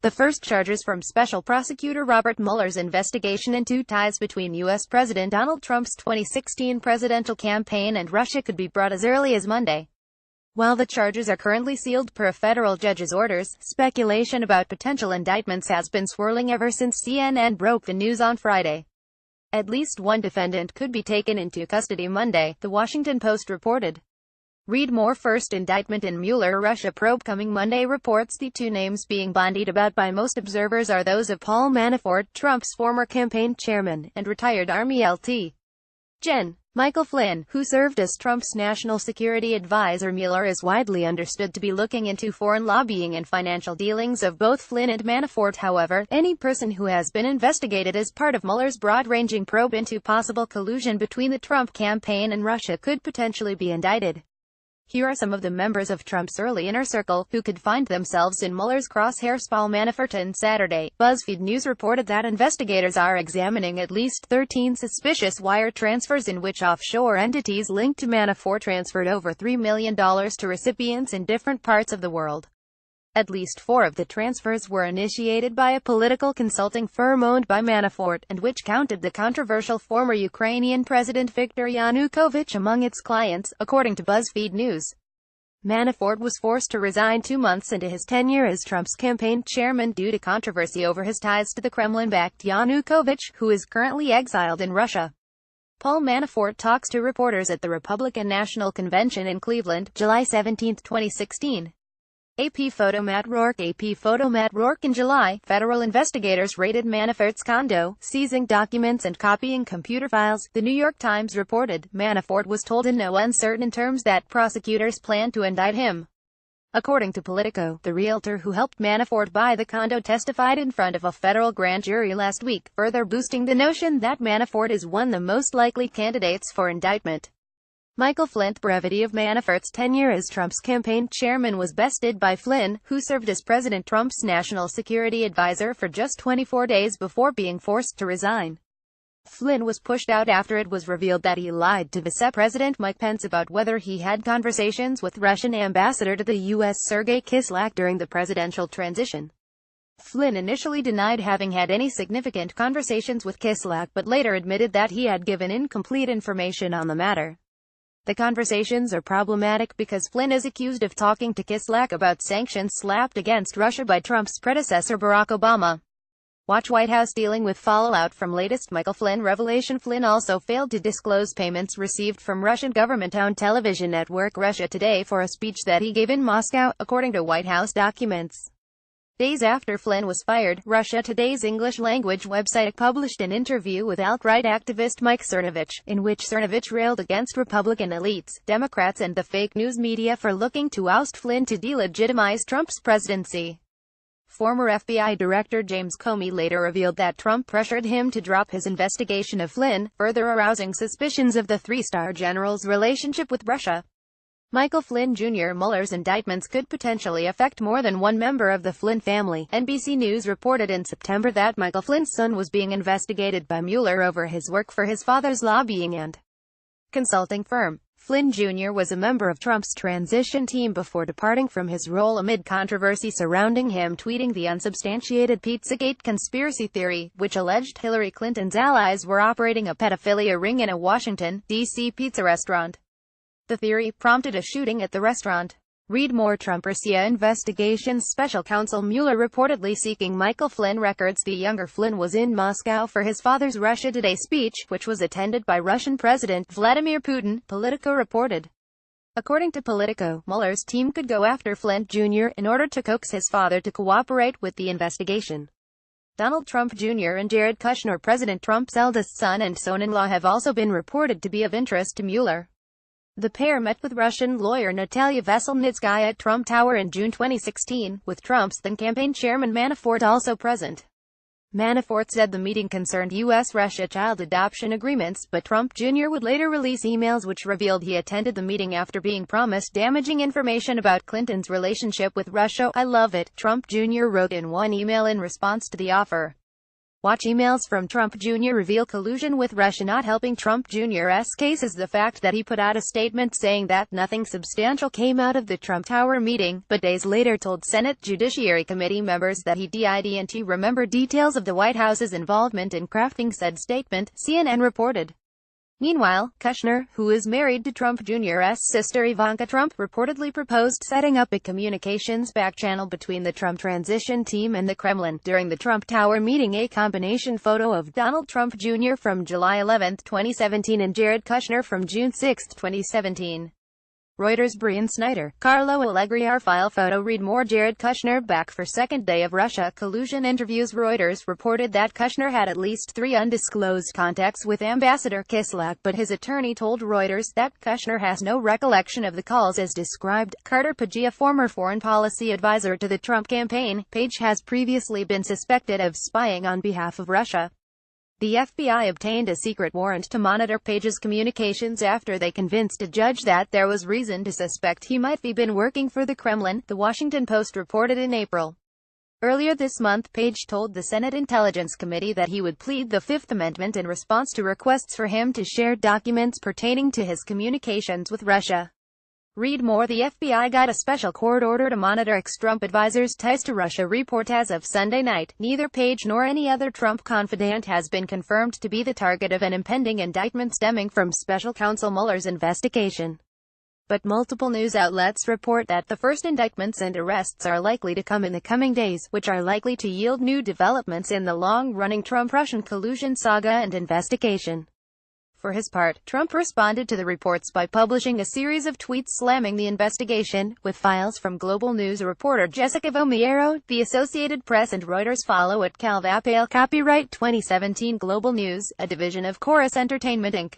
The first charges from Special Prosecutor Robert Mueller's investigation into ties between U.S. President Donald Trump's 2016 presidential campaign and Russia could be brought as early as Monday. While the charges are currently sealed per a federal judge's orders, speculation about potential indictments has been swirling ever since CNN broke the news on Friday. At least one defendant could be taken into custody Monday, The Washington Post reported. Read more. First indictment in Mueller Russia probe coming Monday reports. The two names being bandied about by most observers are those of Paul Manafort, Trump's former campaign chairman, and retired Army Lt. Gen. Michael Flynn, who served as Trump's national security advisor. Mueller is widely understood to be looking into foreign lobbying and financial dealings of both Flynn and Manafort. However, any person who has been investigated as part of Mueller's broad-ranging probe into possible collusion between the Trump campaign and Russia could potentially be indicted. Here are some of the members of Trump's early inner circle who could find themselves in Mueller's crosshairs. Paul Manafort. On Saturday, BuzzFeed News reported that investigators are examining at least 13 suspicious wire transfers in which offshore entities linked to Manafort transferred over $3 million to recipients in different parts of the world. At least 4 of the transfers were initiated by a political consulting firm owned by Manafort, and which counted the controversial former Ukrainian President Viktor Yanukovych among its clients, according to BuzzFeed News. Manafort was forced to resign 2 months into his tenure as Trump's campaign chairman due to controversy over his ties to the Kremlin-backed Yanukovych, who is currently exiled in Russia. Paul Manafort talks to reporters at the Republican National Convention in Cleveland, July 17, 2016. AP photo. Matt Rourke. AP photo. Matt Rourke. In July, federal investigators raided Manafort's condo, seizing documents and copying computer files. The New York Times reported, Manafort was told in no uncertain terms that prosecutors plan to indict him. According to Politico, the realtor who helped Manafort buy the condo testified in front of a federal grand jury last week, further boosting the notion that Manafort is one of the most likely candidates for indictment. Michael Flynn. Brevity of Manafort's tenure as Trump's campaign chairman was bested by Flynn, who served as President Trump's national security advisor for just 24 days before being forced to resign. Flynn was pushed out after it was revealed that he lied to Vice President Mike Pence about whether he had conversations with Russian ambassador to the U.S. Sergei Kislyak during the presidential transition. Flynn initially denied having had any significant conversations with Kislyak, but later admitted that he had given incomplete information on the matter. The conversations are problematic because Flynn is accused of talking to Kislyak about sanctions slapped against Russia by Trump's predecessor Barack Obama. Watch White House dealing with fallout from latest Michael Flynn revelation. Flynn also failed to disclose payments received from Russian government-owned television network Russia Today for a speech that he gave in Moscow, according to White House documents. Days after Flynn was fired, Russia Today's English-language website published an interview with alt-right activist Mike Cernovich, in which Cernovich railed against Republican elites, Democrats and the fake news media for looking to oust Flynn to delegitimize Trump's presidency. Former FBI Director James Comey later revealed that Trump pressured him to drop his investigation of Flynn, further arousing suspicions of the three-star general's relationship with Russia. Michael Flynn Jr. Mueller's indictments could potentially affect more than one member of the Flynn family. NBC News reported in September that Michael Flynn's son was being investigated by Mueller over his work for his father's lobbying and consulting firm. Flynn Jr. was a member of Trump's transition team before departing from his role amid controversy surrounding him tweeting the unsubstantiated Pizzagate conspiracy theory, which alleged Hillary Clinton's allies were operating a pedophilia ring in a Washington, D.C. pizza restaurant. The theory prompted a shooting at the restaurant. Read more. Trump-Russia investigations. Special counsel Mueller reportedly seeking Michael Flynn records. The younger Flynn was in Moscow for his father's Russia Today speech, which was attended by Russian President Vladimir Putin, Politico reported. According to Politico, Mueller's team could go after Flynn Jr. in order to coax his father to cooperate with the investigation. Donald Trump Jr. and Jared Kushner, President Trump's eldest son and son-in-law, have also been reported to be of interest to Mueller. The pair met with Russian lawyer Natalia Veselnitskaya at Trump Tower in June 2016, with Trump's then-campaign chairman Manafort also present. Manafort said the meeting concerned U.S.-Russia child adoption agreements, but Trump Jr. would later release emails which revealed he attended the meeting after being promised damaging information about Clinton's relationship with Russia. "I love it," Trump Jr. wrote in one email in response to the offer. Watch emails from Trump Jr. reveal collusion with Russia. Not helping Trump Jr.'s case is the fact that he put out a statement saying that nothing substantial came out of the Trump Tower meeting, but days later told Senate Judiciary Committee members that he didn't remember details of the White House's involvement in crafting said statement, CNN reported. Meanwhile, Kushner, who is married to Trump Jr.'s sister Ivanka Trump, reportedly proposed setting up a communications backchannel between the Trump transition team and the Kremlin. During the Trump Tower meeting, a combination photo of Donald Trump Jr. from July 11, 2017 and Jared Kushner from June 6, 2017. Reuters. Brian Snyder, Carlo Allegri. Our file photo. Read more. Jared Kushner back for second day of Russia collusion interviews. Reuters reported that Kushner had at least 3 undisclosed contacts with Ambassador Kislyak, but his attorney told Reuters that Kushner has no recollection of the calls as described. Carter Page, a former foreign policy advisor to the Trump campaign, Page has previously been suspected of spying on behalf of Russia. The FBI obtained a secret warrant to monitor Page's communications after they convinced a judge that there was reason to suspect he might have been working for the Kremlin, The Washington Post reported in April. Earlier this month, Page told the Senate Intelligence Committee that he would plead the Fifth Amendment in response to requests for him to share documents pertaining to his communications with Russia. Read more. The FBI got a special court order to monitor ex-Trump advisors' ties to Russia. Report. As of Sunday night, neither Page nor any other Trump confidant has been confirmed to be the target of an impending indictment stemming from special counsel Mueller's investigation. But multiple news outlets report that the first indictments and arrests are likely to come in the coming days, which are likely to yield new developments in the long-running Trump-Russian collusion saga and investigation. For his part, Trump responded to the reports by publishing a series of tweets slamming the investigation, with files from Global News reporter Jessica Vomiero. The Associated Press and Reuters follow at Cal Vapale. Copyright 2017 Global News, a division of Chorus Entertainment Inc.